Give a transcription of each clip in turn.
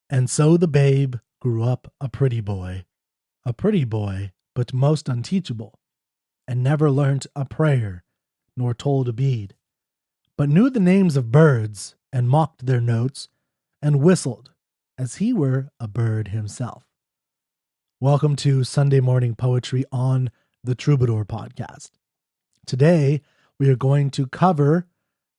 And so the babe grew up a pretty boy, but most unteachable, and never learnt a prayer, nor told a bead, but knew the names of birds, and mocked their notes, and whistled as he were a bird himself. Welcome to Sunday Morning Poetry on the Troubadour podcast. Today, we are going to cover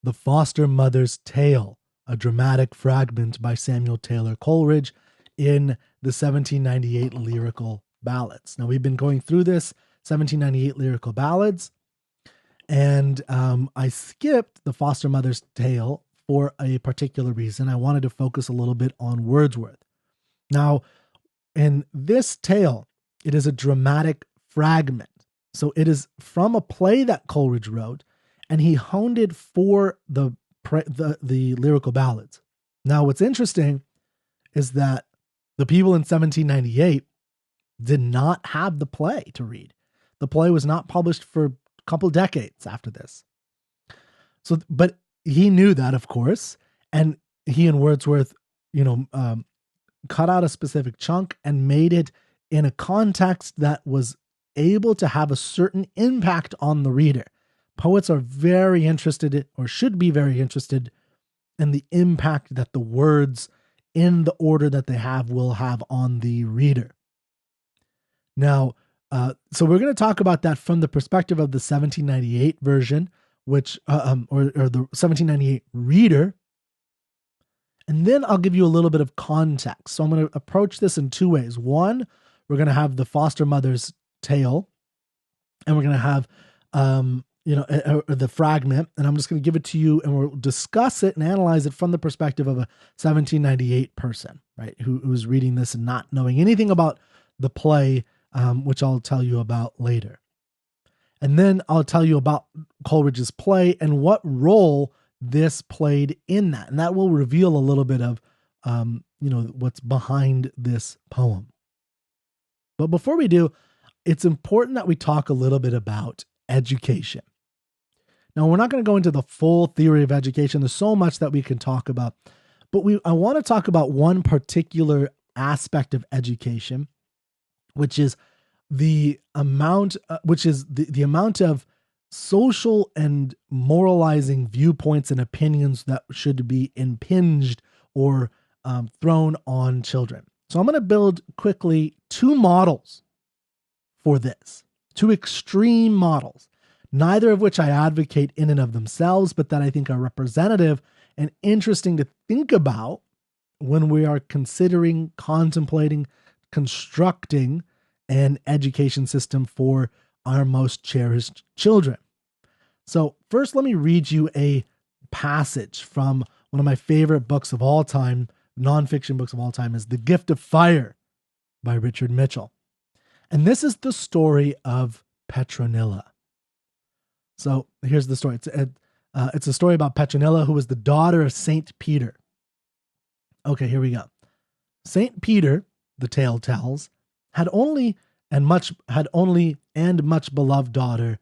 The Foster Mother's Tale, a dramatic fragment by Samuel Taylor Coleridge in the 1798 Lyrical Ballads. Now, we've been going through this 1798 Lyrical Ballads, and I skipped The Foster Mother's Tale for a particular reason. I wanted to focus a little bit on Wordsworth. Now, in this tale, it is a dramatic fragment. So it is from a play that Coleridge wrote, and he honed it for the Lyrical Ballads. Now, what's interesting is that the people in 1798 did not have the play to read. The play was not published for a couple decades after this. So, but he knew that, of course, and he and Wordsworth, cut out a specific chunk and made it in a context that was able to have a certain impact on the reader. Poets are very interested, or should be very interested, in the impact that the words in the order that they have will have on the reader. Now, so we're going to talk about that from the perspective of the 1798 version, which or the 1798 reader. And then I'll give you a little bit of context. So I'm going to approach this in two ways. One, we're going to have the foster mother's tale, and we're going to have the fragment, and I'm just going to give it to you, and we'll discuss it and analyze it from the perspective of a 1798 person, right, who's reading this and not knowing anything about the play, which I'll tell you about later. And then I'll tell you about Coleridge's play and what role this played in that. And that will reveal a little bit of, what's behind this poem. But before we do, it's important that we talk a little bit about education. Now, we're not going to go into the full theory of education. There's so much that we can talk about, but I want to talk about one particular aspect of education, which is the amount of social and moralizing viewpoints and opinions that should be impinged or thrown on children. So I'm going to build quickly two models for this, two extreme models, neither of which I advocate in and of themselves, but that I think are representative and interesting to think about when we are considering, contemplating, constructing an education system for our most cherished children. So first, let me read you a passage from one of my favorite books of all time, nonfiction books of all time, is The Gift of Fire by Richard Mitchell. And this is the story of Petronilla. So here's the story. It's a story about Petronilla, who was the daughter of Saint Peter. Okay, here we go. Saint Peter, the tale tells, had only and much beloved daughter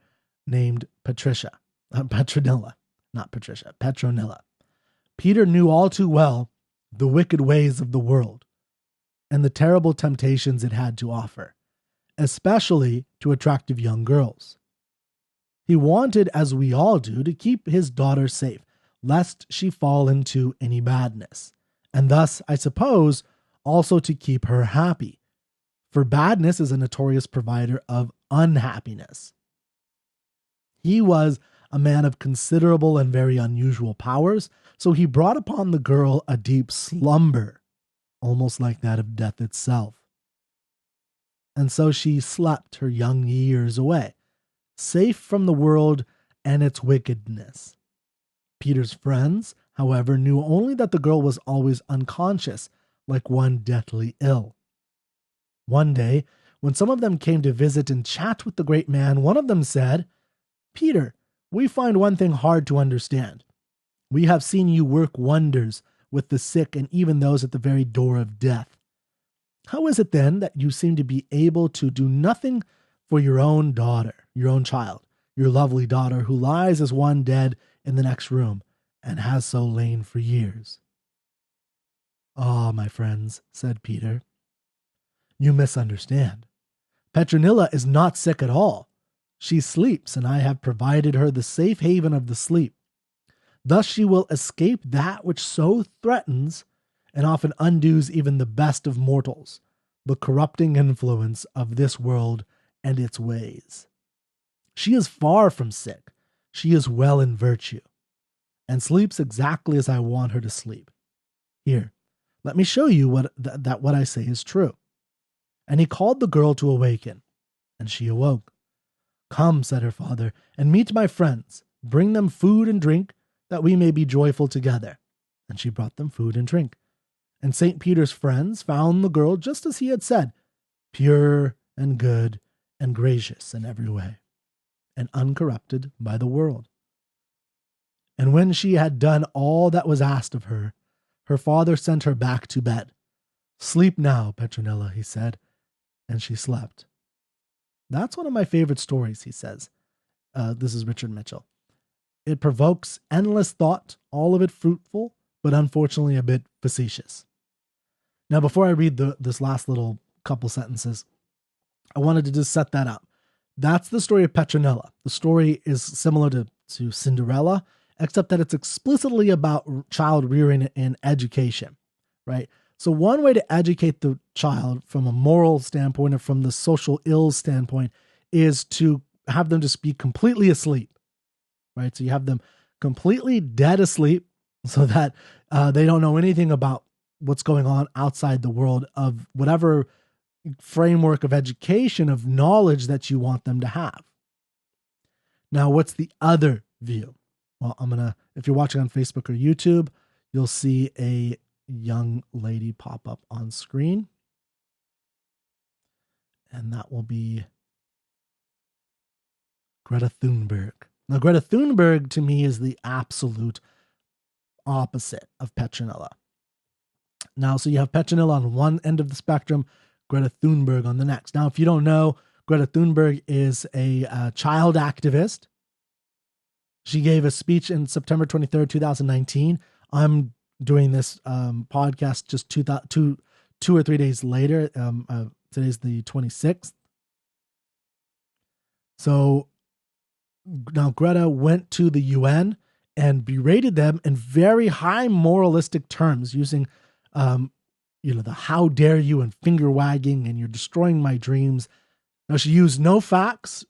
named Petronilla, not Patricia, Petronilla. Peter knew all too well the wicked ways of the world and the terrible temptations it had to offer, especially to attractive young girls. He wanted, as we all do, to keep his daughter safe, lest she fall into any badness, and thus, I suppose, also to keep her happy. For badness is a notorious provider of unhappiness. He was a man of considerable and very unusual powers, so he brought upon the girl a deep slumber, almost like that of death itself. And so she slept her young years away, safe from the world and its wickedness. Peter's friends, however, knew only that the girl was always unconscious, like one deathly ill. One day, when some of them came to visit and chat with the great man, one of them said, "Peter, we find one thing hard to understand. We have seen you work wonders with the sick and even those at the very door of death. How is it then that you seem to be able to do nothing for your own daughter, your own child, your lovely daughter who lies as one dead in the next room and has so lain for years?" Oh my friends, said Peter. You misunderstand. Petronilla is not sick at all. She sleeps, and I have provided her the safe haven of the sleep. Thus she will escape that which so threatens and often undoes even the best of mortals, the corrupting influence of this world and its ways. She is far from sick. She is well in virtue, and sleeps exactly as I want her to sleep. Here, let me show you that what I say is true. And he called the girl to awaken, and she awoke. Come, said her father, and meet my friends. Bring them food and drink, that we may be joyful together. And she brought them food and drink. And St. Peter's friends found the girl just as he had said, pure and good and gracious in every way, and uncorrupted by the world. And when she had done all that was asked of her, her father sent her back to bed. Sleep now, Petronilla, he said, and she slept. That's one of my favorite stories, he says. This is Richard Mitchell. It provokes endless thought, all of it fruitful, but unfortunately a bit facetious. Now, before I read this last little couple sentences, I wanted to just set that up. That's the story of Petronella. The story is similar to Cinderella, except that it's explicitly about child rearing and education, right? So one way to educate the child from a moral standpoint or from the social ills standpoint is to have them just be completely asleep, right? So you have them completely dead asleep so that they don't know anything about what's going on outside the world of whatever framework of education, of knowledge that you want them to have. Now, what's the other view? Well, if you're watching on Facebook or YouTube, you'll see a young lady pop up on screen. And that will be Greta Thunberg. Now, Greta Thunberg to me is the absolute opposite of Petronilla. Now, so you have Petronilla on one end of the spectrum, Greta Thunberg on the next. Now, if you don't know, Greta Thunberg is a child activist. She gave a speech in September 23rd, 2019. I'm doing this podcast just two or 3 days later. Today's the 26th. So now Greta went to the UN and berated them in very high moralistic terms, using the how dare you and finger wagging and you're destroying my dreams. Now, she used no facts.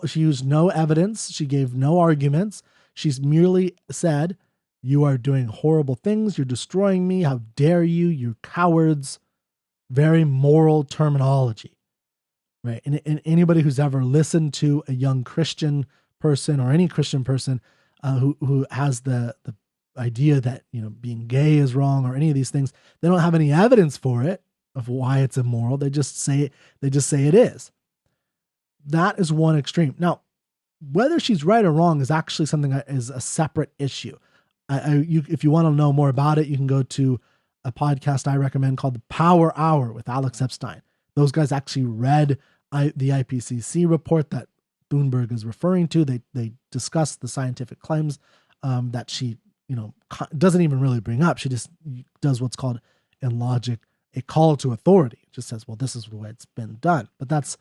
She used no evidence. She gave no arguments. She's merely said, you are doing horrible things. You're destroying me. How dare you? You're cowards. Very moral terminology, right? And anybody who's ever listened to a young Christian person or any Christian person who has the idea that, being gay is wrong or any of these things, they don't have any evidence for it of why it's immoral. They just say it is. That is one extreme. Now, whether she's right or wrong is actually something that is a separate issue. If you want to know more about it, you can go to a podcast I recommend called The Power Hour with Alex Epstein. Those guys actually read the IPCC report that Thunberg is referring to. They discuss the scientific claims that she doesn't even really bring up. She just does what's called in logic a call to authority. It just says, well, this is the way it's been done. But that's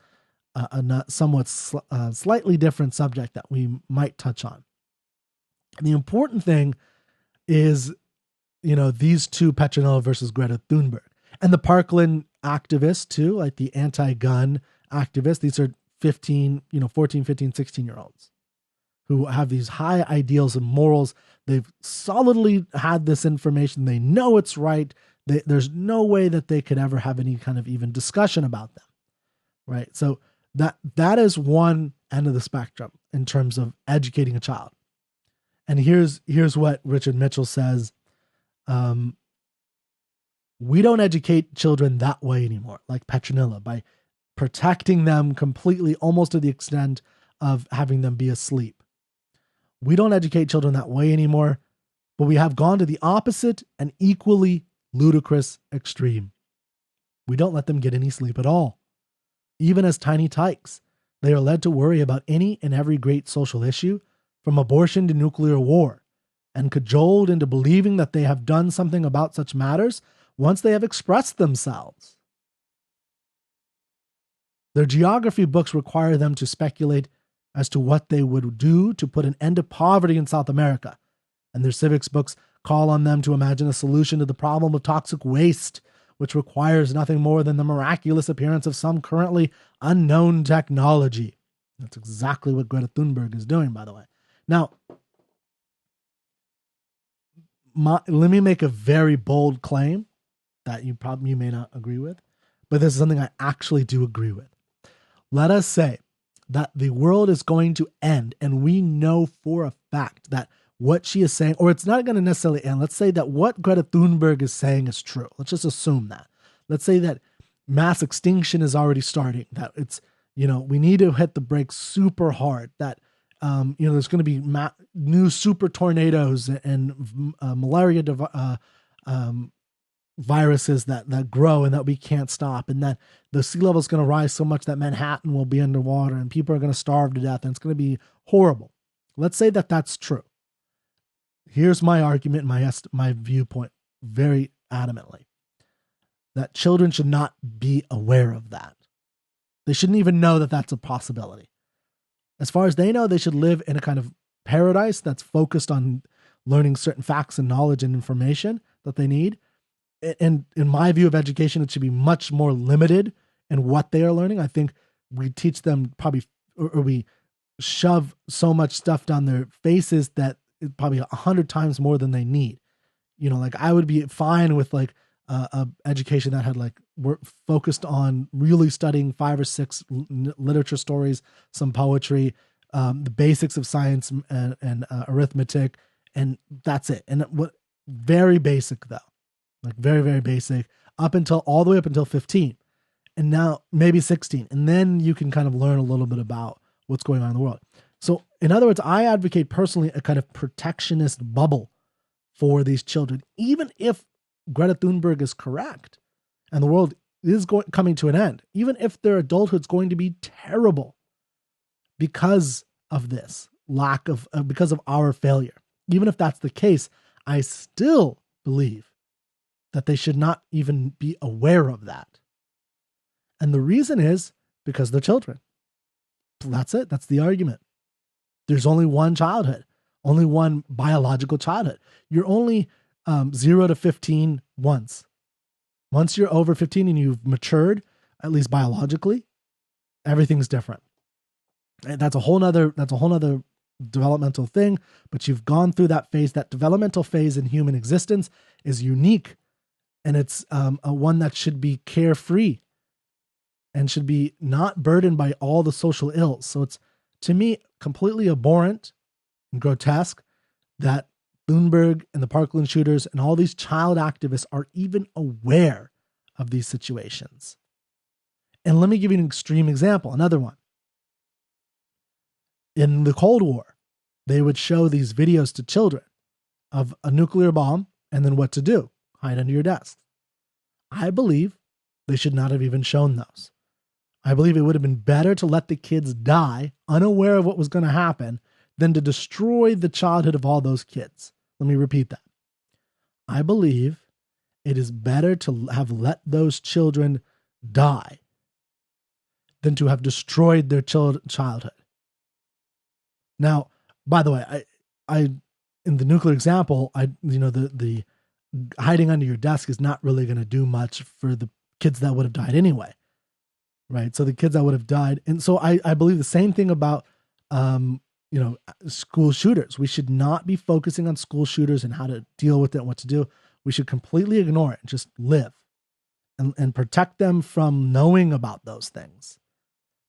a somewhat slightly different subject that we might touch on. And the important thing is, these two, Petronella versus Greta Thunberg, and the Parkland activists too, like the anti-gun activists. These are 14, 15, 16-year-olds who have these high ideals and morals. They've solidly had this information. They know it's right. There's no way that they could ever have any kind of even discussion about them, right? So that is one end of the spectrum in terms of educating a child. And here's what Richard Mitchell says. We don't educate children that way anymore, like Petronilla, by protecting them completely, almost to the extent of having them be asleep. We don't educate children that way anymore, but we have gone to the opposite and equally ludicrous extreme. We don't let them get any sleep at all. Even as tiny tykes, they are led to worry about any and every great social issue, from abortion to nuclear war, and cajoled into believing that they have done something about such matters once they have expressed themselves. Their geography books require them to speculate as to what they would do to put an end to poverty in South America, and their civics books call on them to imagine a solution to the problem of toxic waste, which requires nothing more than the miraculous appearance of some currently unknown technology. That's exactly what Greta Thunberg is doing, by the way. Now, let me make a very bold claim that you may not agree with, but this is something I actually do agree with. Let us say that the world is going to end, and we know for a fact that what she is saying, or it's not going to necessarily end. Let's say that what Greta Thunberg is saying is true. Let's just assume that. Let's say that mass extinction is already starting, that it's, we need to hit the brakes super hard, that, there's going to be new super tornadoes and malaria viruses that grow and that we can't stop, and that the sea level is going to rise so much that Manhattan will be underwater and people are going to starve to death and it's going to be horrible. Let's say that that's true. Here's my argument, my viewpoint, very adamantly, that children should not be aware of that. They shouldn't even know that that's a possibility. As far as they know, they should live in a kind of paradise that's focused on learning certain facts and knowledge and information that they need. And in my view of education, it should be much more limited in what they are learning. I think we teach them or we shove so much stuff down their faces that it's probably 100 times more than they need. I would be fine with a education that had focused on really studying 5 or 6 literature stories, some poetry, the basics of science and arithmetic, and that's it. And very basic though. Very, very basic, all the way up until 15, and now maybe 16. And then you can kind of learn a little bit about what's going on in the world. So in other words, I advocate personally a kind of protectionist bubble for these children, even if Greta Thunberg is correct and the world is coming to an end, even if their adulthood's going to be terrible because of this because of our failure. Even if that's the case, I still believe that they should not even be aware of that. And the reason is because they're children. That's it. That's the argument. There's only one childhood, only one biological childhood. You're only 0 to 15 once. Once you're over 15 and you've matured, at least biologically, everything's different. And that's a whole nother developmental thing, but you've gone through that phase. That developmental phase in human existence is unique. And it's a one that should be carefree and should be not burdened by all the social ills. So it's, to me, completely abhorrent and grotesque that Thunberg and the Parkland shooters and all these child activists are even aware of these situations. And let me give you an extreme example, another one. In the Cold War, they would show these videos to children of a nuclear bomb and then what to do. Hide under your desk. I believe they should not have even shown those. I believe it would have been better to let the kids die unaware of what was going to happen than to destroy the childhood of all those kids. Let me repeat that. I believe it is better to have let those children die than to have destroyed their childhood. Now, by the way, I in the nuclear example, the hiding under your desk is not really going to do much for the kids that would have died anyway, right? So the kids that would have died. And so I believe the same thing about, school shooters. We should not be focusing on school shooters and how to deal with it and what to do. We should completely ignore it and just live and protect them from knowing about those things.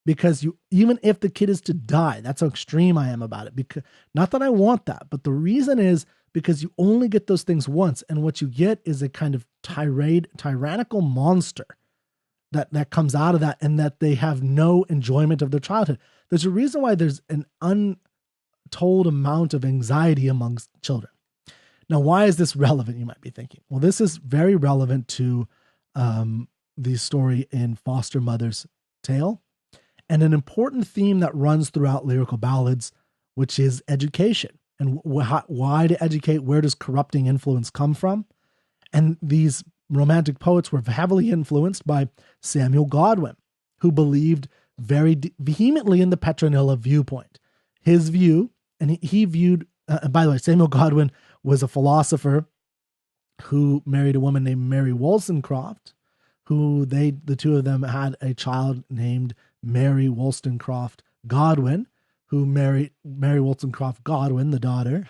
Because even if the kid is to die, that's how extreme I am about it. Because not that I want that, but the reason is because you only get those things once, and what you get is a kind of tyrannical monster that comes out of that, and that they have no enjoyment of their childhood. There's a reason why there's an untold amount of anxiety amongst children. Now, why is this relevant, you might be thinking? Well, this is very relevant to the story in Foster Mother's Tale, and an important theme that runs throughout Lyrical Ballads, which is education. And why to educate? Where does corrupting influence come from? And these Romantic poets were heavily influenced by Samuel Godwin, who believed very vehemently in the Petronilla viewpoint. His view, and he viewed, by the way, Samuel Godwin was a philosopher who married a woman named Mary Wollstonecraft, who the two of them had a child named Mary Wollstonecraft Godwin, who Mary Wollstonecraft Godwin, the daughter,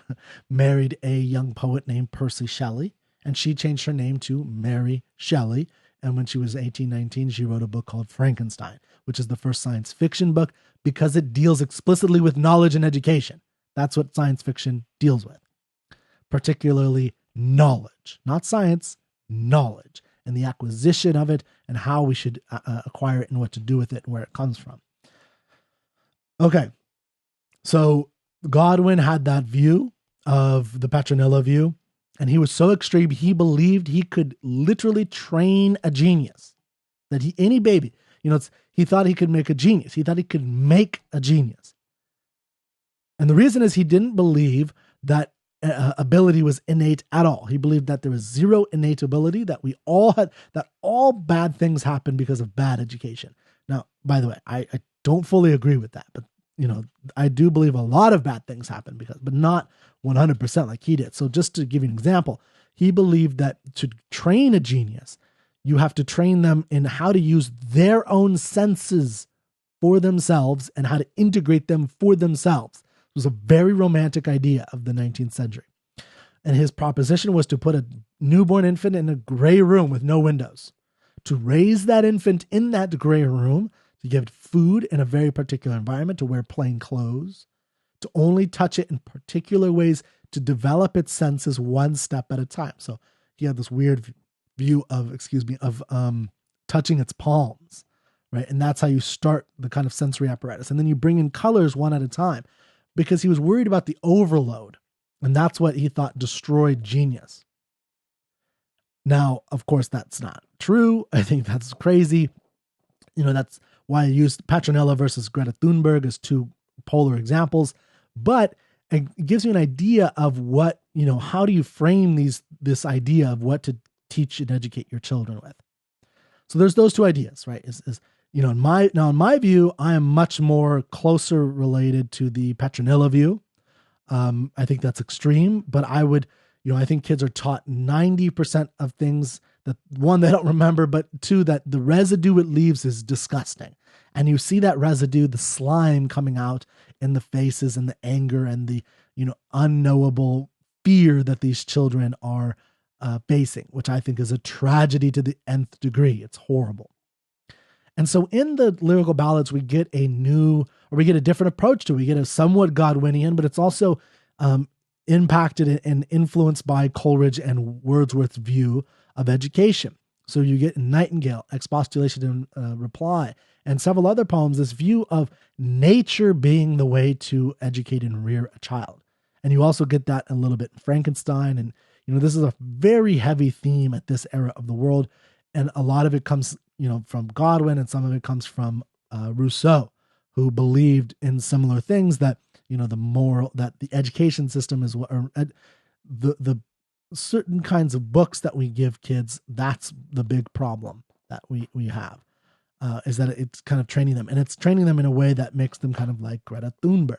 married a young poet named Percy Shelley, and she changed her name to Mary Shelley. And when she was 18, 19, she wrote a book called Frankenstein, which is the first science fiction book because it deals explicitly with knowledge and education. That's what science fiction deals with, particularly knowledge, not science, knowledge, and the acquisition of it and how we should acquire it and what to do with it and where it comes from. Okay, so Godwin had that view of the Petronilla view, and he was so extreme, he believed he could literally train a genius, that any baby, he thought he could make a genius. He thought he could make a genius. And the reason is he didn't believe that ability was innate at all. He believed that there was zero innate ability, that we all had, that all bad things happen because of bad education. Now, by the way, I don't fully agree with that, but I do believe a lot of bad things happen but not 100% like he did. So just to give you an example, he believed that to train a genius, you have to train them in how to use their own senses for themselves and how to integrate them for themselves. It was a very romantic idea of the 19th century. And his proposition was to put a newborn infant in a gray room with no windows, to raise that infant in that gray room, to give it food in a very particular environment, to wear plain clothes, to only touch it in particular ways, to develop its senses one step at a time. So he had this weird view of touching its palms, right? And that's how you start the kind of sensory apparatus. And then you bring in colors one at a time, because he was worried about the overload. And that's what he thought destroyed genius. Now, of course, that's not true. I think that's crazy. That's why I used Petronella versus Greta Thunberg as two polar examples. But it gives you an idea of what, how do you frame this idea of what to teach and educate your children with. So there's those two ideas, right? In my view, I am much more closer related to the Petronilla view. I think that's extreme, but I think kids are taught 90% of things that, one, they don't remember, but two, that the residue it leaves is disgusting. And you see that residue, the slime coming out in the faces and the anger and the, unknowable fear that these children are facing, which I think is a tragedy to the nth degree. It's horrible. And so in the Lyrical Ballads, we get a different approach to it. We get a somewhat Godwinian, but it's also impacted and influenced by Coleridge and Wordsworth's view of education. So you get in Nightingale, Expostulation and Reply, and several other poems, this view of nature being the way to educate and rear a child. And you also get that a little bit in Frankenstein. And, this is a very heavy theme at this era of the world. And a lot of it comes, from Godwin, and some of it comes from Rousseau, who believed in similar things, that, that the education system is what, the certain kinds of books that we give kids, that's the big problem that we have, is that it's kind of training them, and it's training them in a way that makes them kind of like Greta Thunberg.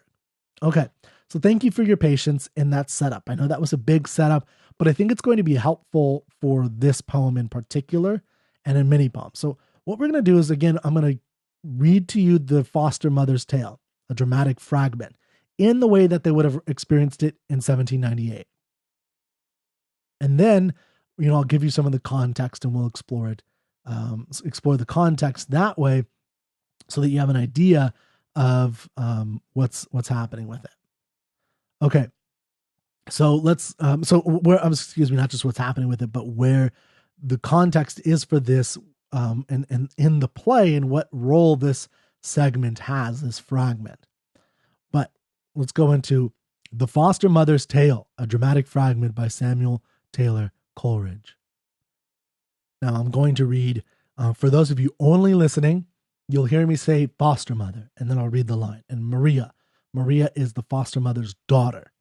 Okay, so thank you for your patience in that setup. I know that was a big setup, but I think it's going to be helpful for this poem in particular and in many poems. So what we're going to do is, again, I'm going to read to you the foster mother's tale, a dramatic fragment, in the way that they would have experienced it in 1798. And then, I'll give you some of the context and we'll explore it, explore the context that way so that you have an idea of what's happening with it. Okay. So let's, not just what's happening with it, but where the context is for this, and in the play, and what role this segment has, this fragment. But let's go into The Foster Mother's Tale, a dramatic fragment by Samuel Taylor Coleridge. Now I'm going to read, for those of you only listening, you'll hear me say foster mother, and then I'll read the line. And Maria is the foster mother's daughter.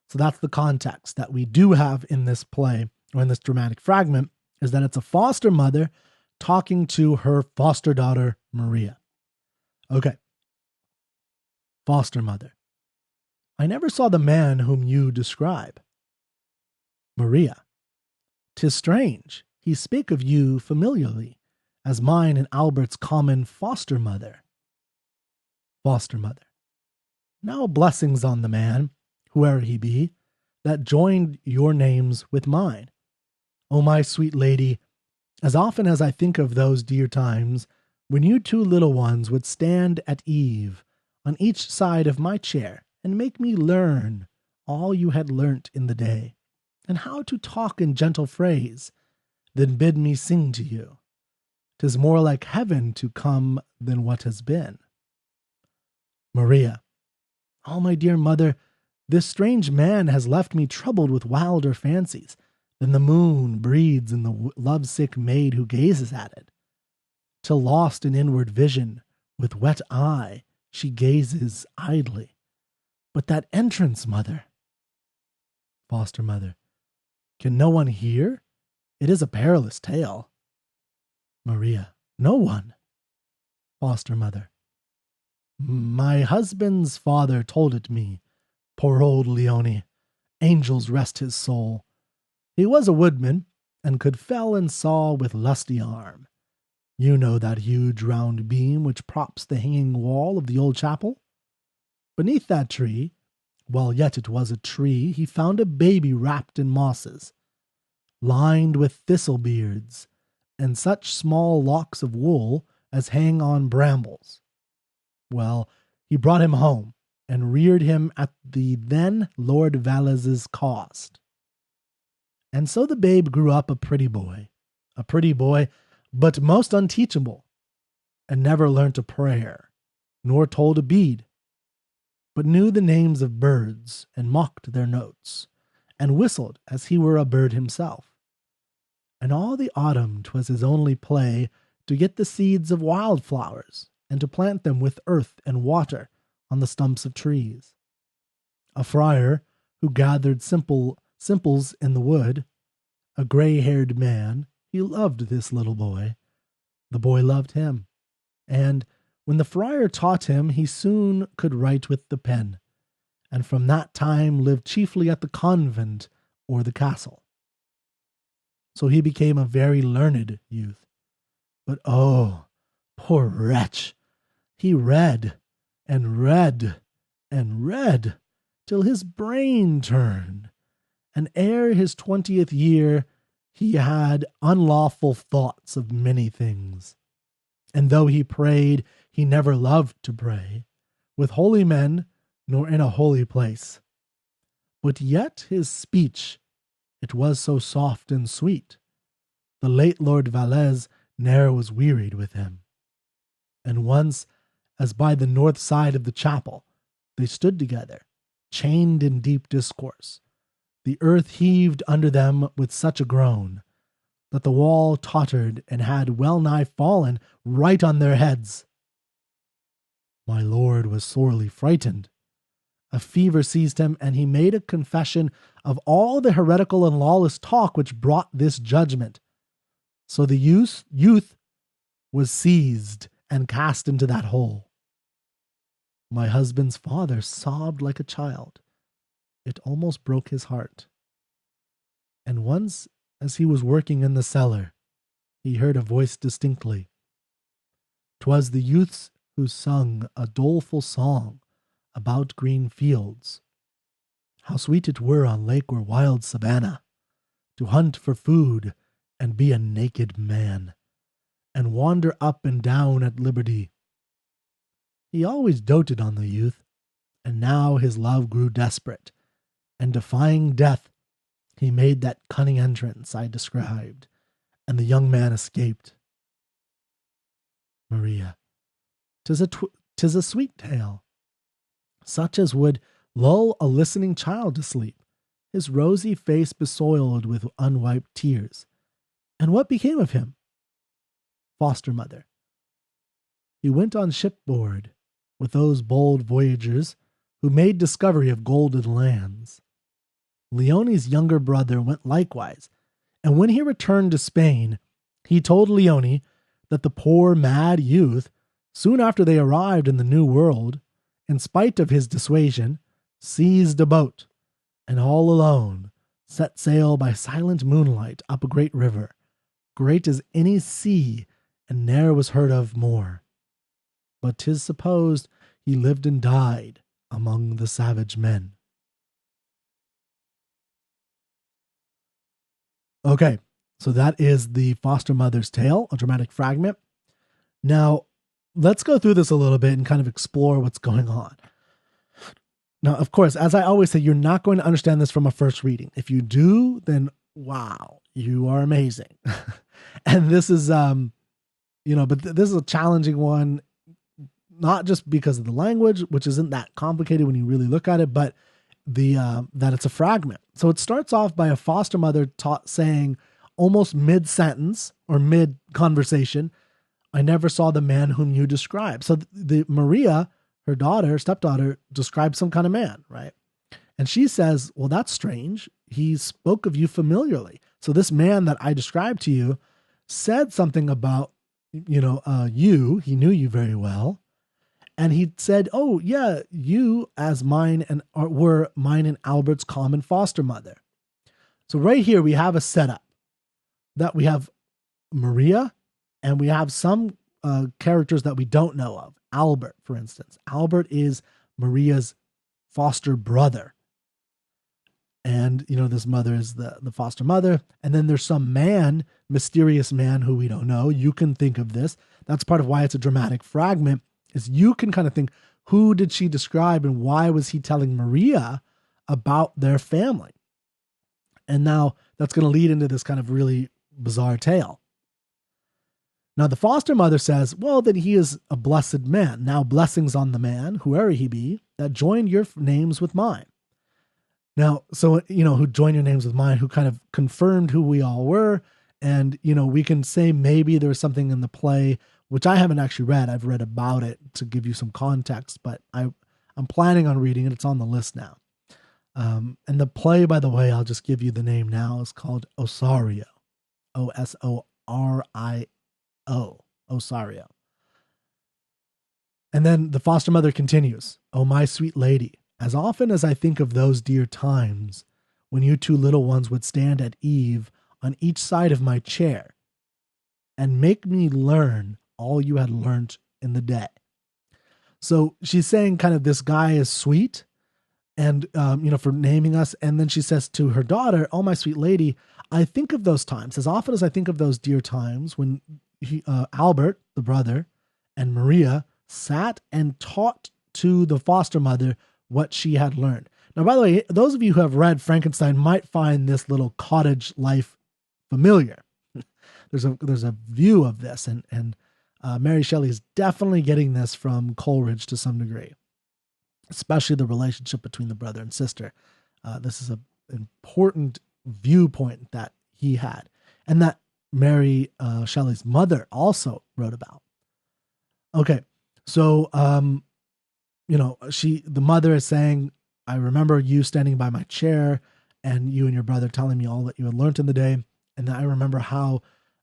So that's the context that we do have in this play, or in this dramatic fragment. is that it's a foster mother talking to her foster daughter, Maria. Okay. Foster mother. I never saw the man whom you describe. Maria. 'Tis strange, he spake of you familiarly, as mine and Albert's common foster mother. Foster mother. Now blessings on the man, whoe'er he be, that joined your names with mine. O my sweet lady, as often as I think of those dear times, when you two little ones would stand at eve on each side of my chair, and make me learn all you had learnt in the day, and how to talk in gentle phrase, then bid me sing to you. 'Tis more like heaven to come than what has been. Maria. Oh, my dear mother, this strange man has left me troubled with wilder fancies than the moon breeds in the lovesick maid who gazes at it, till lost in inward vision, with wet eye she gazes idly. But that entrance, mother. Foster mother. Can no one hear? It is a perilous tale. Maria. No one. Foster mother. My husband's father told it me. Poor old Leone. Angels rest his soul. He was a woodman, and could fell and saw with lusty arm. You know that huge round beam which props the hanging wall of the old chapel? Beneath that tree, while yet it was a tree, he found a baby wrapped in mosses, lined with thistle beards, and such small locks of wool as hang on brambles. Well, he brought him home, and reared him at the then Lord Vales's cost. And so the babe grew up a pretty boy, but most unteachable, and never learnt a prayer, nor told a bead, but knew the names of birds, and mocked their notes, and whistled as he were a bird himself. And all the autumn 'twas his only play to get the seeds of wildflowers, and to plant them with earth and water on the stumps of trees. A friar, who gathered simples in the wood, a gray-haired man, he loved this little boy. The boy loved him, and when the friar taught him, he soon could write with the pen, and from that time lived chiefly at the convent or the castle. So he became a very learned youth. But oh, poor wretch! He read, and read, and read, till his brain turned, and ere his 20th year he had unlawful thoughts of many things. And though he prayed, he never loved to pray, with holy men, nor in a holy place. But yet his speech, it was so soft and sweet, the late Lord Valles ne'er was wearied with him. And once, as by the north side of the chapel, they stood together, chained in deep discourse, the earth heaved under them with such a groan, that the wall tottered and had well nigh fallen right on their heads. My lord was sorely frightened. A fever seized him, and he made a confession of all the heretical and lawless talk which brought this judgment. So the youth was seized and cast into that hole. My husband's father sobbed like a child. It almost broke his heart. And once, as he was working in the cellar, he heard a voice distinctly. 'Twas the youth's who sung a doleful song about green fields. How sweet it were on lake or wild savanna to hunt for food and be a naked man, and wander up and down at liberty. He always doted on the youth, and now his love grew desperate, and defying death, he made that cunning entrance I described, and the young man escaped. Maria. 'Tis a sweet tale, such as would lull a listening child to sleep, his rosy face besoiled with unwiped tears. And what became of him? Foster mother. He went on shipboard with those bold voyagers who made discovery of golden lands. Leone's younger brother went likewise, And when he returned to Spain, he told Leone that the poor, mad youth, soon after they arrived in the New World, in spite of his dissuasion, seized a boat, and all alone set sail by silent moonlight up a great river, great as any sea, and ne'er was heard of more. But 'tis supposed he lived and died among the savage men. Okay, so that is the foster mother's tale, a dramatic fragment. Now, let's go through this a little bit and kind of explore what's going on. Now, of course, as I always say, you're not going to understand this from a first reading. If you do, then wow, you are amazing. And this is, but this is a challenging one, not just because of the language, which isn't that complicated when you really look at it, but that it's a fragment. So it starts off by a foster mother saying almost mid-sentence or mid-conversation, "I never saw the man whom you describe." So the Maria, her stepdaughter, describes some kind of man, right? And she says, "Well, that's strange. He spoke of you familiarly. So this man that I described to you said something about, you. He knew you very well. And he said, oh, yeah, you as mine and were mine and Albert's common foster mother." So right here, we have a setup that we have Maria and we have some characters that we don't know of. Albert, for instance. Albert is Maria's foster brother. And, this mother is the foster mother. And then there's some man, mysterious man who we don't know. You can think of this. That's part of why it's a dramatic fragment, is you can kind of think, who did she describe and why was he telling Maria about their family? And now that's going to lead into this kind of really bizarre tale. Now the foster mother says, well, that he is a blessed man. Now blessings on the man, whoever he be, that joined your names with mine. Now, so, who joined your names with mine, who kind of confirmed who we all were. And, we can say maybe there was something in the play, which I haven't actually read. I've read about it to give you some context, but I'm planning on reading it. It's on the list now. And the play, by the way, I'll just give you the name now, is called Osario. Osario. Osario. And then the foster mother continues, "Oh, my sweet lady, as often as I think of those dear times when you two little ones would stand at eve on each side of my chair and make me learn all you had learnt in the day." So she's saying kind of this guy is sweet and, for naming us. And then she says to her daughter, "Oh, my sweet lady, I think of those times, as often as I think of those dear times when Albert, the brother, and Maria sat and taught to the foster mother what she had learned." Now, by the way, those of you who have read Frankenstein might find this little cottage life familiar. There's a view of this, and Mary Shelley is definitely getting this from Coleridge to some degree, especially the relationship between the brother and sister. This is an important viewpoint that he had, and that Mary Shelley's mother also wrote about. Okay, so the mother is saying, "I remember you standing by my chair, and you and your brother telling me all that you had learnt in the day, and I remember how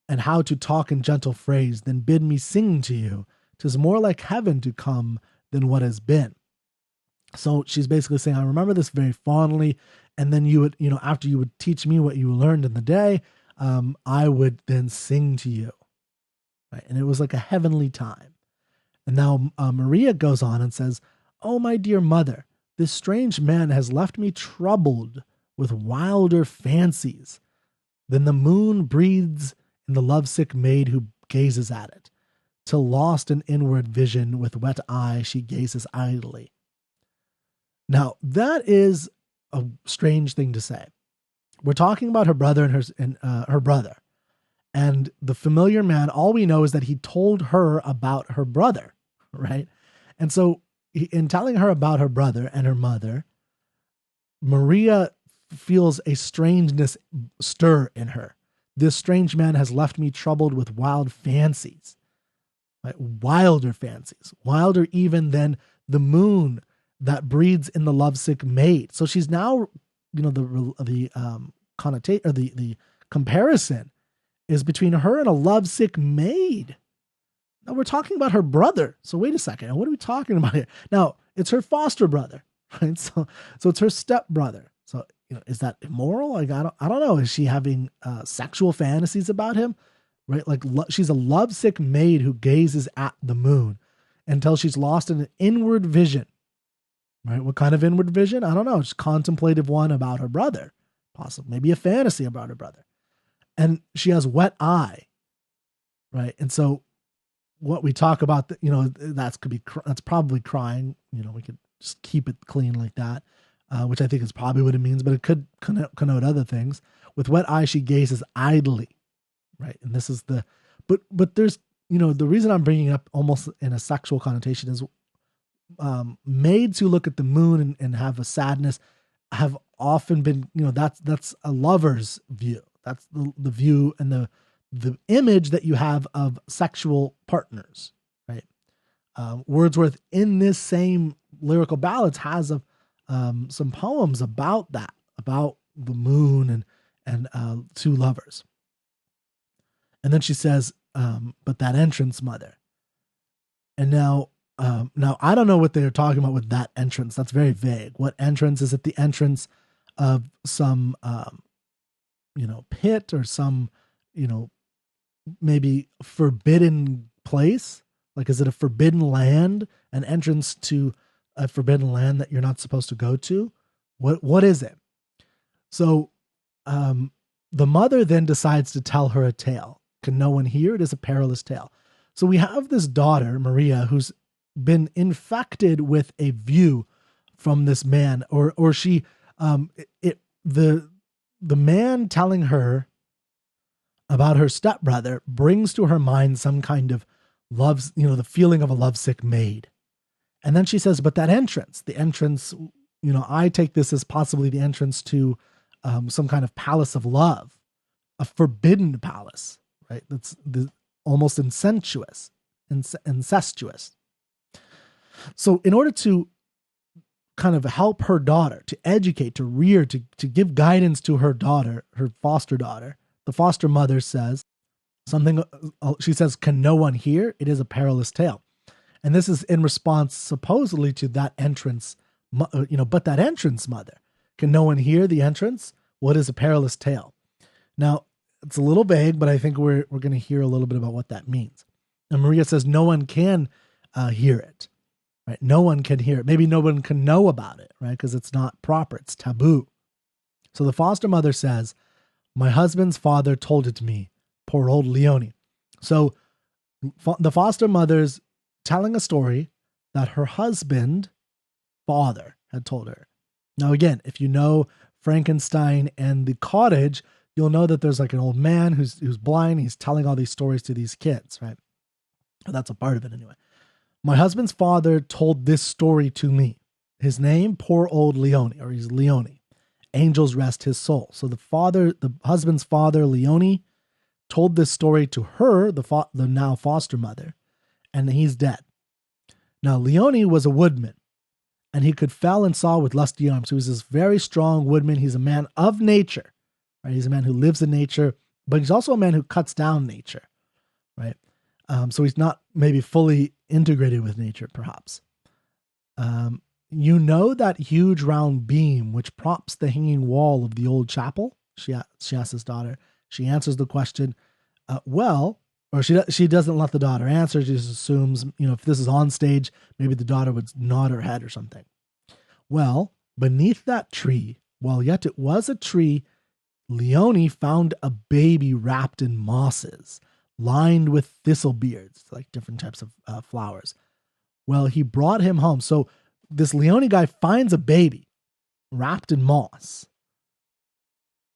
to talk in gentle phrase, then bid me sing to you. 'Tis more like heaven to come than what has been." So she's basically saying, I remember this very fondly, and then you would, after you would teach me what you learned in the day, I would then sing to you. Right? And it was like a heavenly time. And now Maria goes on and says, "Oh, my dear mother, this strange man has left me troubled with wilder fancies than the moon breathes in the lovesick maid who gazes at it, till lost in inward vision with wet eye she gazes idly." Now, that is a strange thing to say. We're talking about her brother and her brother. And the familiar man, all we know is that he told her about her brother, right? And so in telling her about her brother and her mother, Maria feels a strangeness stir in her. This strange man has left me troubled with wild fancies, right? Wilder fancies, wilder even than the moon that breeds in the lovesick maid. So she's now, the comparison is between her and a lovesick maid. Now we're talking about her brother. So wait a second. What are we talking about here? Now it's her foster brother, right? So it's her stepbrother. So, is that immoral? Like, I don't know. Is she having sexual fantasies about him? Right? Like she's a lovesick maid who gazes at the moon until she's lost in an inward vision. Right? What kind of inward vision? I don't know. Just contemplative one about her brother. Possibly, maybe a fantasy about her brother. And she has wet eye. Right? And so what we talk about, that's probably crying. We could just keep it clean like that, which I think is probably what it means, but it could connote other things. With wet eye, she gazes idly. Right. And this is but there's, the reason I'm bringing up almost in a sexual connotation is maids who look at the moon and have a sadness have often been, that's a lover's view. That's the view and the image that you have of sexual partners, right? Wordsworth in this same Lyrical Ballads has some poems about that, about the moon and two lovers. And then she says, but that entrance, mother. And now I don't know what they're talking about with that entrance. That's very vague. What entrance? Is it the entrance of some, pit or some, maybe forbidden place? Like, is it a forbidden land, an entrance to a forbidden land that you're not supposed to go to? What is it? So, the mother then decides to tell her a tale. Can no one hear? It is a perilous tale. So we have this daughter, Maria, who's been infected with a view from this man, or she, the man telling her about her stepbrother brings to her mind some kind of loves, the feeling of a lovesick maid. And then she says, but that entrance, the entrance, I take this as possibly the entrance to some kind of palace of love, a forbidden palace, right? That's almost incestuous. So in order to kind of help her daughter, to educate, to rear, to give guidance to her daughter, her foster daughter, the foster mother says something, she says, can no one hear? It is a perilous tale. And this is in response supposedly to that entrance, but that entrance, mother, can no one hear the entrance? What is a perilous tale? Now, it's a little vague, but I think we're going to hear a little bit about what that means. And Maria says no one can hear it, right? No one can hear it. Maybe no one can know about it, right? Because it's not proper. It's taboo. So the foster mother says, my husband's father told it to me, poor old Leonie. So the foster mother's telling a story that her husband, father, had told her. Now, again, if you know Frankenstein and the cottage, you'll know that there's like an old man who's blind. He's telling all these stories to these kids, right? That's a part of it anyway. My husband's father told this story to me. His name, poor old Leonie, or he's Leonie. Angels rest his soul. So the husband's father, Leonie, told this story to her, the now foster mother, and he's dead. Now, Leonie was a woodman, and he could fell and saw with lusty arms. He was this very strong woodman. He's a man of nature, right? He's a man who lives in nature, but he's also a man who cuts down nature, right? So he's not maybe fully integrated with nature, perhaps. You know that huge round beam which props the hanging wall of the old chapel? She asks his daughter. She answers the question, she doesn't let the daughter answer. She just assumes, if this is on stage, maybe the daughter would nod her head or something. Well, beneath that tree, while yet it was a tree, Leonie found a baby wrapped in mosses, lined with thistle beards, like different types of flowers. Well, he brought him home. So this Leonie guy finds a baby wrapped in moss,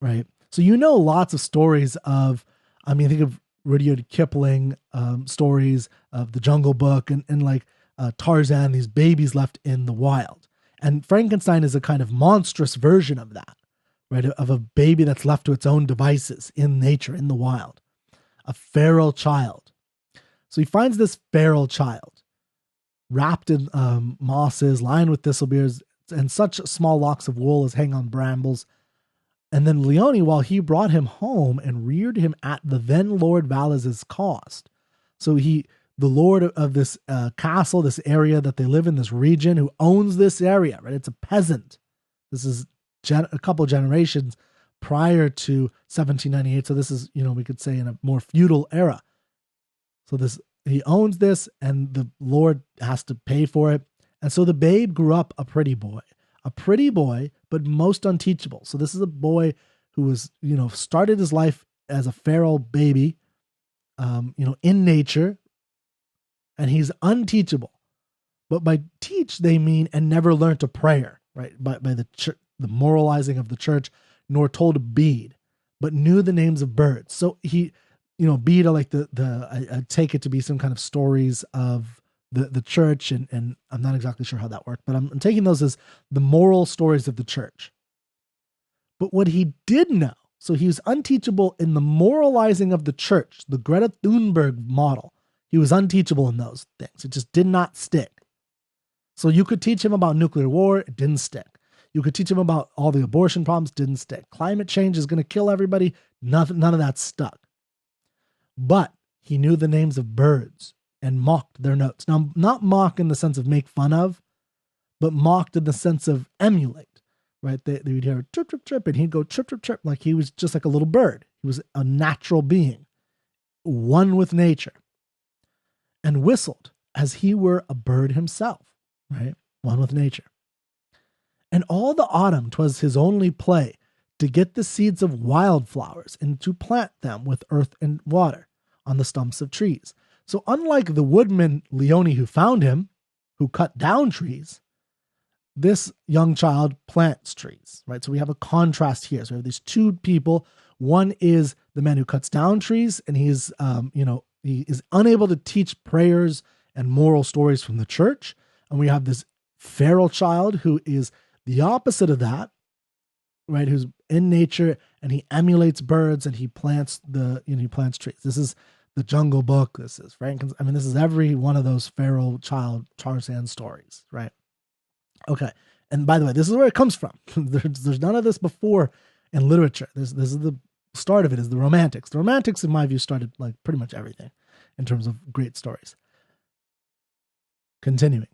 right? So lots of stories of, think of Rudyard Kipling stories of the Jungle Book and like Tarzan, these babies left in the wild. And Frankenstein is a kind of monstrous version of that, right? Of a baby that's left to its own devices in nature, in the wild. A feral child. So he finds this feral child wrapped in mosses, lined with thistlebeards, and such small locks of wool as hang on brambles. And then Leone, while he brought him home and reared him at the then Lord Vales's cost. So the lord of this castle, this area that they live in, this region, who owns this area, right? It's a peasant. This is a couple generations prior to 1798. So this is, we could say in a more feudal era. So he owns this, and the Lord has to pay for it. And so the babe grew up a pretty boy, but most unteachable. So this is a boy who was, started his life as a feral baby, in nature, and he's unteachable. But by teach, they mean and never learned a prayer, right? By the moralizing of the church, nor told a bead, but knew the names of birds. So he, bead are like I take it to be some kind of stories of the church, and I'm not exactly sure how that worked, but I'm taking those as the moral stories of the church. But what he did know, so he was unteachable in the moralizing of the church, the Greta Thunberg model. He was unteachable in those things. It just did not stick. So you could teach him about nuclear war, it didn't stick. You could teach him about all the abortion problems, didn't stick. Climate change is going to kill everybody, none of that stuck. But he knew the names of birds and mocked their notes. Now, not mock in the sense of make fun of, but mocked in the sense of emulate, right? They would hear trip, trip, trip, and he'd go trip, trip, trip, like he was just like a little bird. He was a natural being, one with nature, and whistled as he were a bird himself, right? One with nature. And all the autumn 'twas his only play to get the seeds of wildflowers and to plant them with earth and water on the stumps of trees. So unlike the woodman Leone who found him, who cut down trees, this young child plants trees, right? So we have a contrast here. So we have these two people. One is the man who cuts down trees, and he's, he is unable to teach prayers and moral stories from the church. And we have this feral child who is the opposite of that, right? Who's in nature, and he emulates birds, and he plants trees. This is the Jungle Book. This is Frankenstein. I mean, this is every one of those feral child Tarzan stories, right? Okay. And by the way, this is where it comes from. There's none of this before in literature. This is the start of it, is the Romantics. The Romantics, in my view, started like pretty much everything in terms of great stories. Continuing.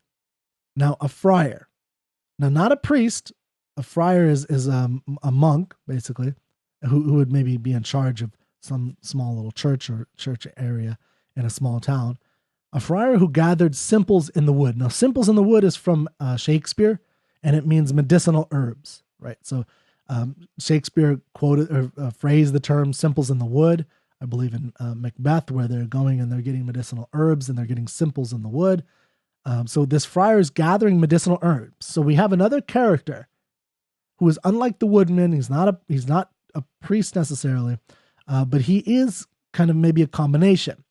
Now, a friar. Now, not a priest. A friar is a monk, basically, who would maybe be in charge of some small little church or church area in a small town. A friar who gathered simples in the wood. Now, simples in the wood is from Shakespeare, and it means medicinal herbs, right? So Shakespeare quoted or phrased the term simples in the wood, I believe in Macbeth, where they're going and they're getting medicinal herbs and they're getting simples in the wood. So this friar is gathering medicinal herbs. So we have another character who is unlike the woodman. He's not a priest necessarily, but he is kind of maybe a combination.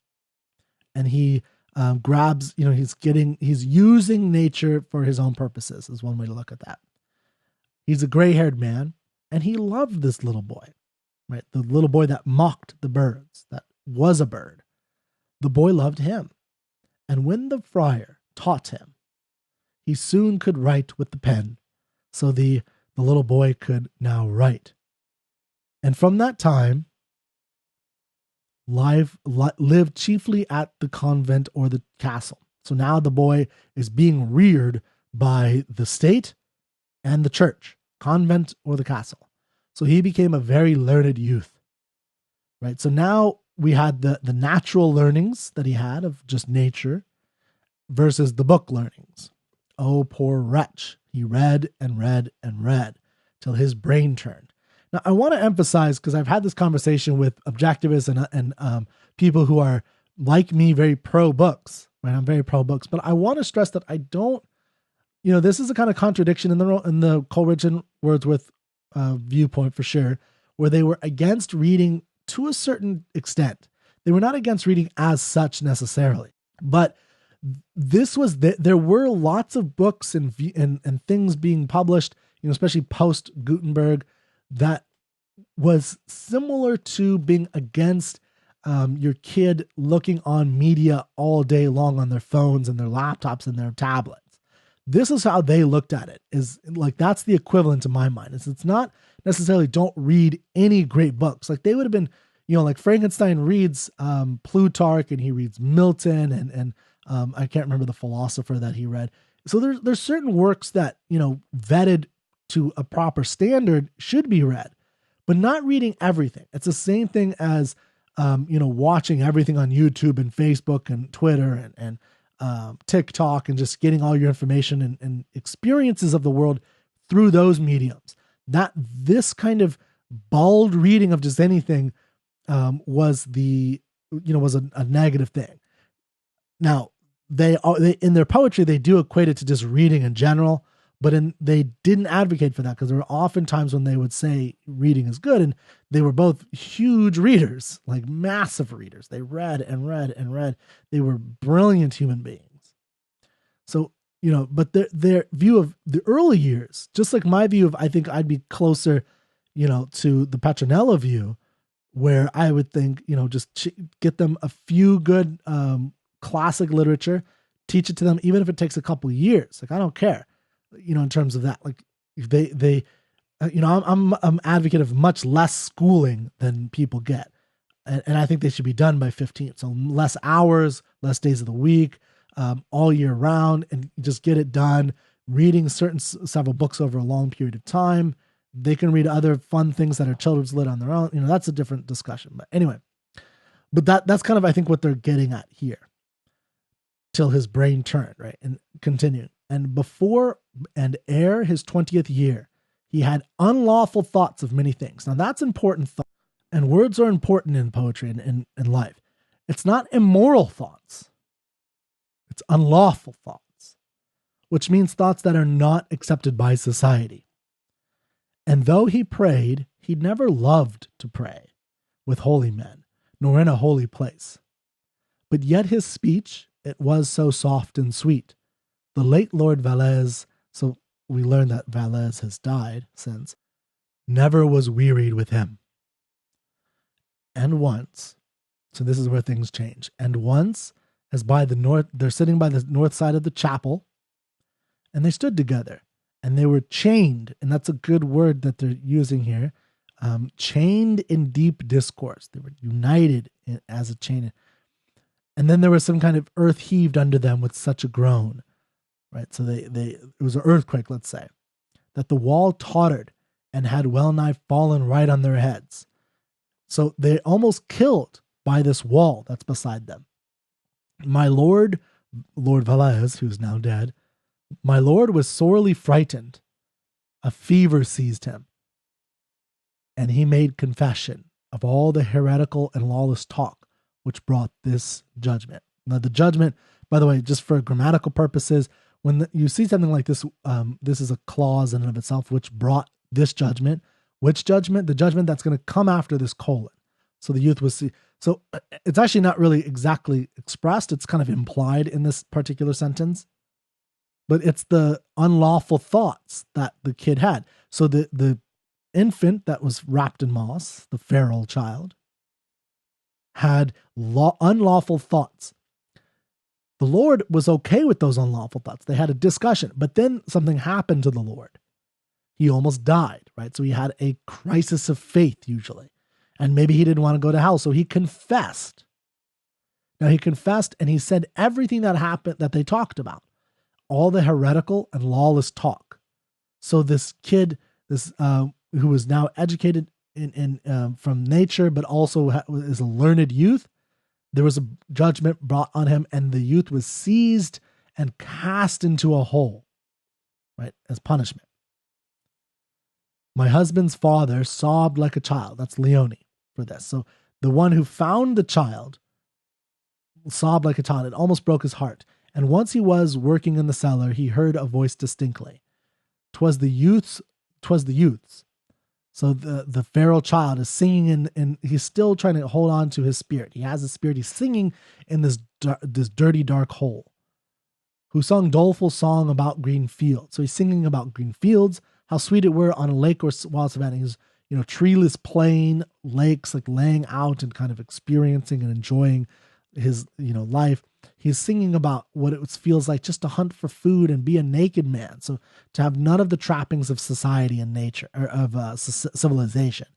And he grabs, he's using nature for his own purposes, is one way to look at that. He's a gray-haired man, and he loved this little boy, right? The little boy that mocked the birds, that was a bird. The boy loved him. And when the friar taught him, he soon could write with the pen. So the little boy could now write. And from that time, lived chiefly at the convent or the castle. So now the boy is being reared by the state and the church, convent or the castle. So he became a very learned youth, right? So now we had the natural learnings that he had of just nature versus the book learnings. Oh, poor wretch. He read and read and read till his brain turned. Now, I want to emphasize, because I've had this conversation with objectivists and people who are, like me, very pro-books, right? I'm very pro-books, but I want to stress that I don't, this is a kind of contradiction in the Coleridge and Wordsworth viewpoint for sure, where they were against reading to a certain extent. They were not against reading as such necessarily, but there were lots of books and things being published, especially post Gutenberg, that was similar to being against your kid looking on media all day long on their phones and their laptops and their tablets. This is how they looked at it, is like, that's the equivalent to my mind. It's not necessarily don't read any great books. Like they would have been, like Frankenstein reads Plutarch, and he reads Milton, and I can't remember the philosopher that he read. So there's certain works that, vetted to a proper standard should be read, but not reading everything. It's the same thing as, watching everything on YouTube and Facebook and Twitter and TikTok, and just getting all your information and experiences of the world through those mediums. That this kind of bald reading of just anything was a negative thing. Now, they in their poetry, they do equate it to just reading in general, but they didn't advocate for that, because there were often times when they would say reading is good, and they were both huge readers, like massive readers. They read and read and read. They were brilliant human beings. So, but their view of the early years, just like my view of, I think I'd be closer, to the Petronella view, where I would think, just get them a few good classic literature, teach it to them, even if it takes a couple of years. Like, I don't care, in terms of that. Like, if they I'm advocate of much less schooling than people get. And I think they should be done by 15. So less hours, less days of the week, all year round, and just get it done. Reading several books over a long period of time. They can read other fun things that are children's lit on their own. That's a different discussion. But anyway, that's kind of, I think, what they're getting at here. Till his brain turned, right? And continuing. And before and ere his 20th year, he had unlawful thoughts of many things. Now that's important thought. And words are important in poetry and in life. It's not immoral thoughts. It's unlawful thoughts, which means thoughts that are not accepted by society. And though he prayed, he never loved to pray with holy men, nor in a holy place. But yet his speech, it was so soft and sweet. The late Lord Valles, so we learn that Valles has died since, never was wearied with him. And once, so this is where things change. And once, as by the north, they're sitting by the north side of the chapel, and they stood together, and they were chained, and that's a good word that they're using here, chained in deep discourse. They were united as a chain. And then there was some kind of earth heaved under them with such a groan, right? So it was an earthquake, let's say, that the wall tottered and had well nigh fallen right on their heads. So they're almost killed by this wall that's beside them. My Lord Valles, who's now dead, my Lord was sorely frightened. A fever seized him, and he made confession of all the heretical and lawless talk which brought this judgment. Now, the judgment, by the way, just for grammatical purposes, when you see something like this, this is a clause in and of itself, which brought this judgment. Which judgment? The judgment that's going to come after this colon. So the youth was, so it's actually not really exactly expressed. It's kind of implied in this particular sentence, but it's the unlawful thoughts that the kid had. So the infant that was wrapped in moss, the feral child, had unlawful thoughts. The Lord was okay with those unlawful thoughts. They had a discussion, but then something happened to the Lord. He almost died, right? So he had a crisis of faith usually. And maybe he didn't want to go to hell. So he confessed. Now he confessed and he said everything that happened that they talked about. All the heretical and lawless talk. So this kid, who was now educated from nature, but also is a learned youth, there was a judgment brought on him, and the youth was seized and cast into a hole, right, as punishment. My husband's father sobbed like a child. That's Leone for this. So the one who found the child sobbed like a child. It almost broke his heart. And once he was working in the cellar, he heard a voice distinctly. 'Twas the youth's. So the feral child is singing and he's still trying to hold on to his spirit. He has a spirit. He's singing in this dirty, dark hole. Who sung doleful song about green fields. So he's singing about green fields, how sweet it were on a lake or wild savannah. He's, treeless plain, lakes, like laying out and kind of experiencing and enjoying, his life, he's singing about what it feels like just to hunt for food and be a naked man. So to have none of the trappings of society and nature, or of civilization,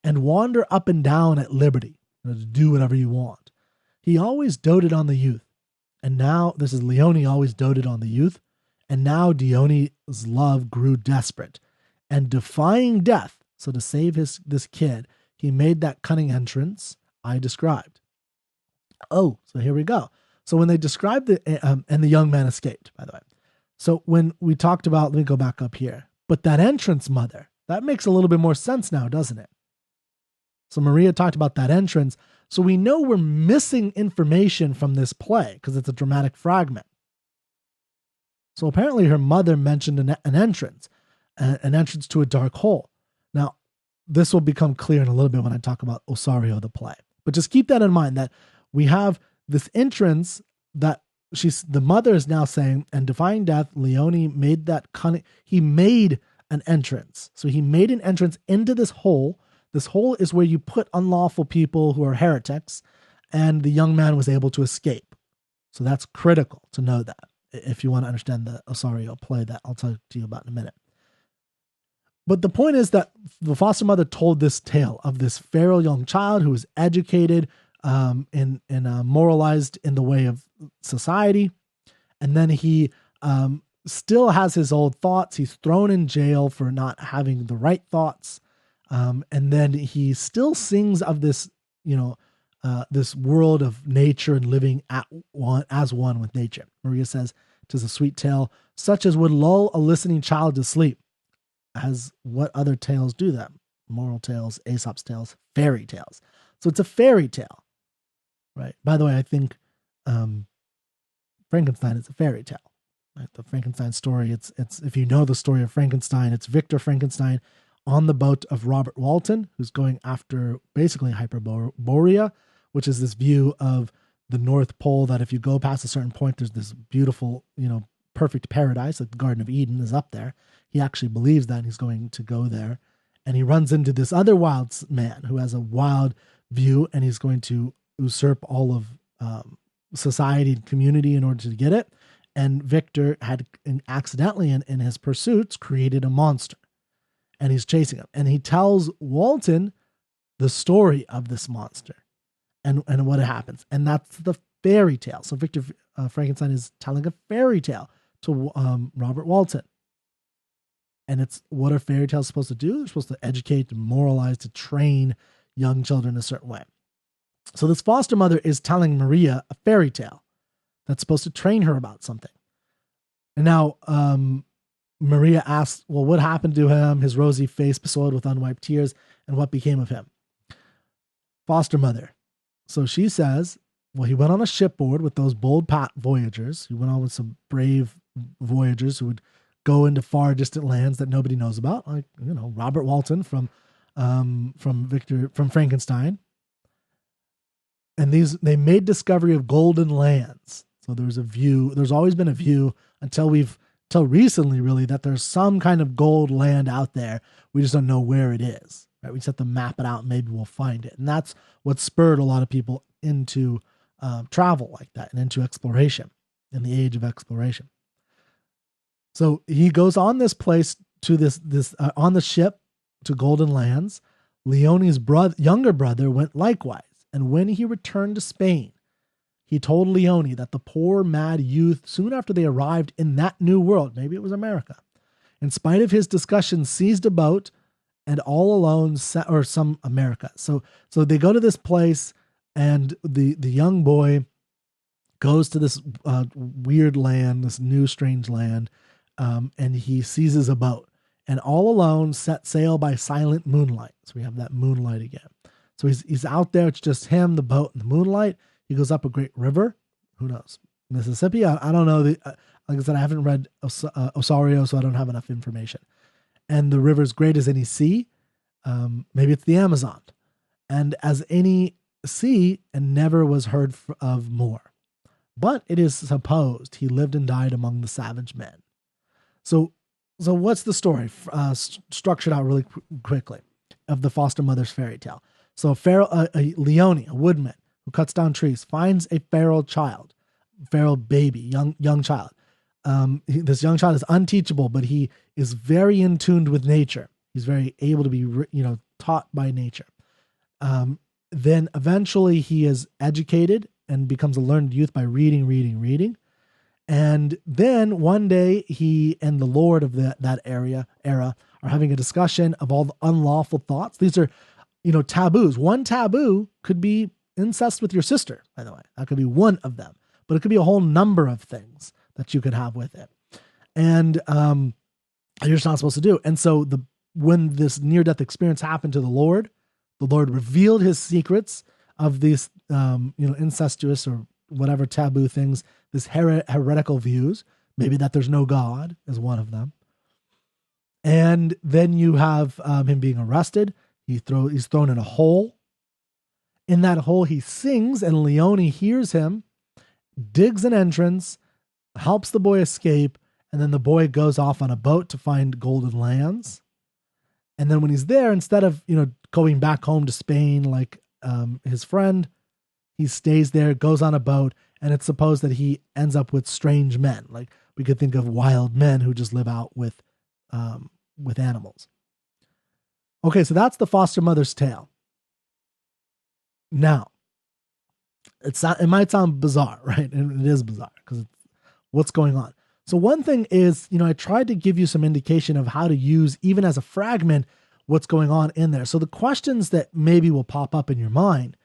and wander up and down at liberty, to do whatever you want. He always doted on the youth. And now, this is Leone always doted on the youth. And now Dione's love grew desperate. And defying death, so to save this kid, he made that cunning entrance I described. Oh, so here we go. So when they described and the young man escaped, by the way. So when we talked about, let me go back up here. But that entrance, mother, that makes a little bit more sense now, doesn't it? So Maria talked about that entrance. So we know we're missing information from this play because it's a dramatic fragment. So apparently her mother mentioned an entrance to a dark hole. Now, this will become clear in a little bit when I talk about Osario, the play. But just keep that in mind, that we have this entrance that the mother is now saying, and defying death, Leone made that cunning. He made an entrance. So he made an entrance into this hole. This hole is where you put unlawful people who are heretics, and the young man was able to escape. So that's critical to know that, if you want to understand the Osario play that I'll talk to you about in a minute. But the point is that the foster mother told this tale of this feral young child who was educated and moralized in the way of society. And then he still has his old thoughts. He's thrown in jail for not having the right thoughts. And then he still sings of this, this world of nature and living as one with nature. Maria says, "'Tis a sweet tale, such as would lull a listening child to sleep." As what other tales do that? Moral tales, Aesop's tales, fairy tales. So it's a fairy tale, right? By the way, I think Frankenstein is a fairy tale. Right? The Frankenstein story. It's if you know the story of Frankenstein, it's Victor Frankenstein on the boat of Robert Walton, who's going after basically Hyperborea, which is this view of the North Pole that if you go past a certain point, there's this beautiful, perfect paradise, like the Garden of Eden is up there. He actually believes that, and he's going to go there. And he runs into this other wild man who has a wild view, and he's going to usurp all of society and community in order to get it. And Victor had accidentally in his pursuits created a monster. And he's chasing him. And he tells Walton the story of this monster and what happens. And that's the fairy tale. So Victor Frankenstein is telling a fairy tale to Robert Walton. And it's what are fairy tales supposed to do? They're supposed to educate, to moralize, to train young children a certain way. So this foster mother is telling Maria a fairy tale that's supposed to train her about something. And now Maria asks, well, what happened to him? His rosy face besoiled with unwiped tears, and what became of him? Foster mother. So she says, well, he went on a shipboard with those bold voyagers. He went on with some brave voyagers who would go into far distant lands that nobody knows about, like Robert Walton from Frankenstein. And they made discovery of golden lands. So there's always been a view until recently, really, that there's some kind of gold land out there. We just don't know where it is. Right? We just have to map it out, and maybe we'll find it. And that's what spurred a lot of people into travel like that and into exploration in the age of exploration. So he goes on this place to this on the ship to golden lands. Leone's younger brother went likewise. And when he returned to Spain, he told Leone that the poor mad youth, soon after they arrived in that new world, maybe it was America, in spite of his discussions, seized a boat and all alone some America. So they go to this place, and the young boy goes to this weird land, this new strange land, and he seizes a boat, and all alone set sail by silent moonlight. So we have that moonlight again. So he's out there. It's just him, the boat, and the moonlight. He goes up a great river. Who knows? Mississippi? I don't know. Like I said, I haven't read Osario, so I don't have enough information. And the river's great as any sea. Maybe it's the Amazon. And as any sea, and never was heard of more. But it is supposed he lived and died among the savage men. So what's the story? Structured out really quickly of the foster mother's fairy tale. So Leone, a woodman who cuts down trees, finds a feral baby, young child. This young child is unteachable, but he is very in tune with nature. He's very able to be, taught by nature. Then eventually he is educated and becomes a learned youth by reading. And then one day he and the Lord of that era are having a discussion of all the unlawful thoughts. These are, taboos. One taboo could be incest with your sister, by the way. That could be one of them. But it could be a whole number of things that you could have with it. And you're just not supposed to do. And so when this near-death experience happened to the Lord revealed his secrets of these, incestuous or whatever taboo things, this heretical views, maybe that there's no God is one of them. And then you have him being arrested. He's thrown in a hole. In that hole, he sings, and Leone hears him, digs an entrance, helps the boy escape, and then the boy goes off on a boat to find golden lands. And then when he's there, instead of, going back home to Spain like his friend, he stays there, goes on a boat, and it's supposed that he ends up with strange men. Like we could think of wild men who just live out with animals. Okay, so that's the foster mother's tale. Now, it might sound bizarre, right? And it is bizarre because it's what's going on. So one thing is, I tried to give you some indication of how to use, even as a fragment, what's going on in there. So the questions that maybe will pop up in your mind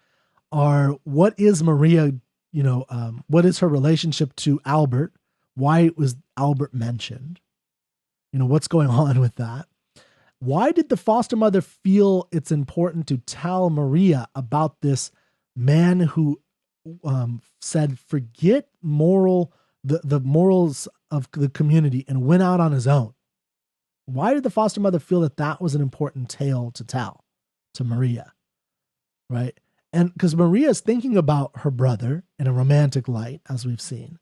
are, what is Maria, what is her relationship to Albert? Why was Albert mentioned? What's going on with that? Why did the foster mother feel it's important to tell Maria about this man who said, forget the morals of the community and went out on his own? Why did the foster mother feel that was an important tale to tell to Maria? Right? And because Maria is thinking about her brother in a romantic light, as we've seen.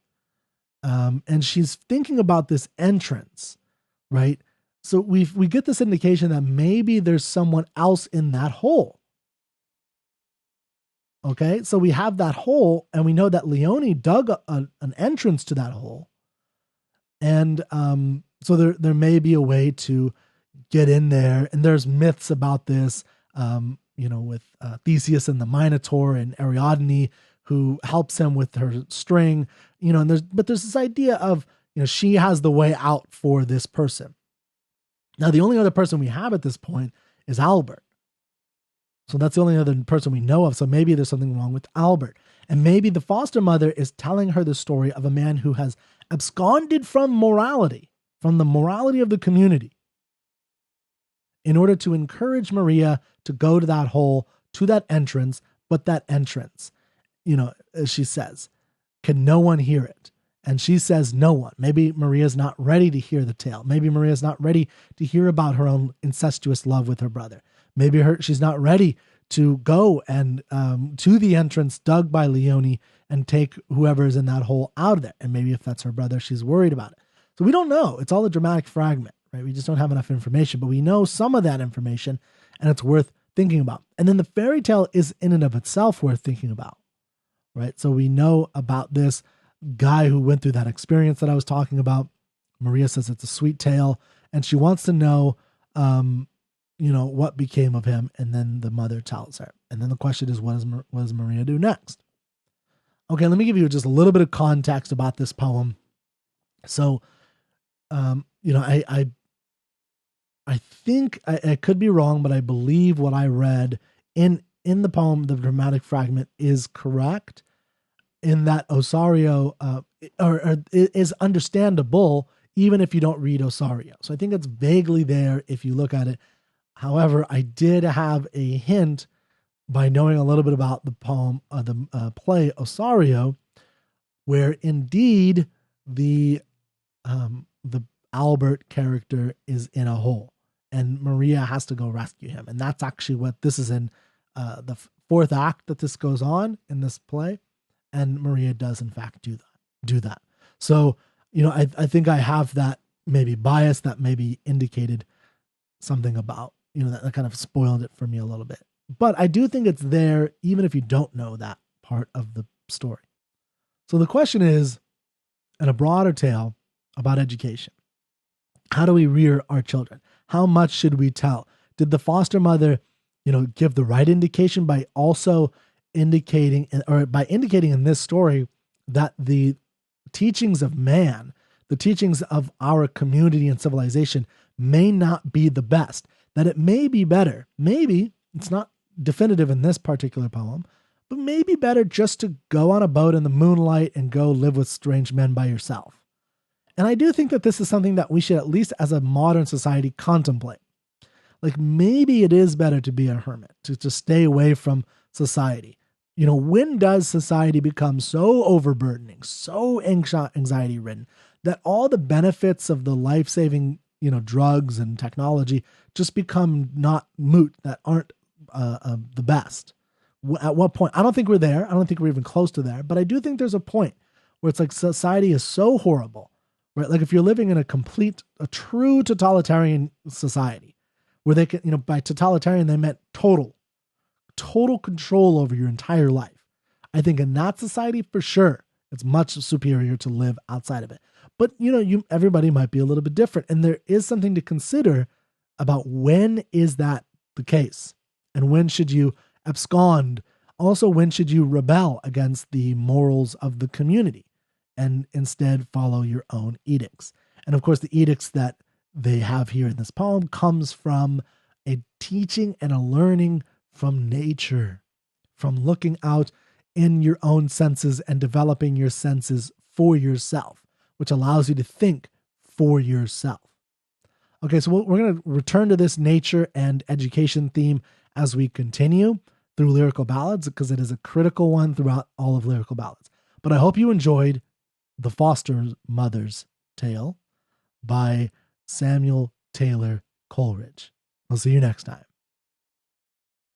And she's thinking about this entrance, right? So we get this indication that maybe there's someone else in that hole. Okay, so we have that hole, and we know that Leone dug an entrance to that hole. And so there may be a way to get in there. And there's myths about this, with Theseus and the Minotaur and Ariadne, who helps him with her string, and there's this idea of, she has the way out for this person. Now, the only other person we have at this point is Albert. So that's the only other person we know of. So maybe there's something wrong with Albert. And maybe the foster mother is telling her the story of a man who has absconded from the morality of the community, in order to encourage Maria to go to that hole, to that entrance. But that entrance, as she says, can no one hear it? And she says no one. Maybe Maria's not ready to hear the tale. Maybe Maria's not ready to hear about her own incestuous love with her brother. Maybe she's not ready to go and to the entrance dug by Leone and take whoever is in that hole out of there. And maybe if that's her brother, she's worried about it. So we don't know. It's all a dramatic fragment, right? We just don't have enough information, but we know some of that information, and it's worth thinking about. And then the fairy tale is in and of itself worth thinking about, right? So we know about this guy who went through that experience that I was talking about. Maria says it's a sweet tale, and she wants to know, what became of him. And then the mother tells her. And then the question is, what does Maria do next? Okay, let me give you just a little bit of context about this poem. So, I think I could be wrong, but I believe what I read in the poem, the dramatic fragment, is correct, in that Osario is understandable even if you don't read Osario. So I think it's vaguely there if you look at it. However, I did have a hint by knowing a little bit about the poem, the play Osario, where indeed the Albert character is in a hole, and Maria has to go rescue him. And that's actually what this is in the fourth act that this goes on in this play. And Maria does in fact do that. So, I think I have that maybe bias that maybe indicated something about, that kind of spoiled it for me a little bit. But I do think it's there, even if you don't know that part of the story. So the question is, in a broader tale about education, how do we rear our children? How much should we tell? Did the foster mother, give the right indication by also indicating in this story that the teachings of man, the teachings of our community and civilization may not be the best, that it may be better. Maybe it's not definitive in this particular poem, but maybe better just to go on a boat in the moonlight and go live with strange men by yourself. And I do think that this is something that we should, at least as a modern society, contemplate. Like, maybe it is better to be a hermit, to just stay away from society. When does society become so overburdening, so anxiety-ridden, that all the benefits of the life-saving, drugs and technology just become not moot, that aren't the best? At what point? I don't think we're there. I don't think we're even close to there. But I do think there's a point where it's like society is so horrible, right? Like if you're living in a true totalitarian society, where they can, by totalitarian, they meant total control over your entire life. I think in that society, for sure, it's much superior to live outside of it. But, everybody might be a little bit different. And there is something to consider about when is that the case? And when should you abscond? Also, when should you rebel against the morals of the community and instead follow your own edicts? And of course, the edicts that they have here in this poem comes from a teaching and a learning from nature, from looking out in your own senses and developing your senses for yourself, which allows you to think for yourself. Okay, so we're going to return to this nature and education theme as we continue through Lyrical Ballads, because it is a critical one throughout all of Lyrical Ballads. But I hope you enjoyed The Foster Mother's Tale by Samuel Taylor Coleridge. I'll see you next time.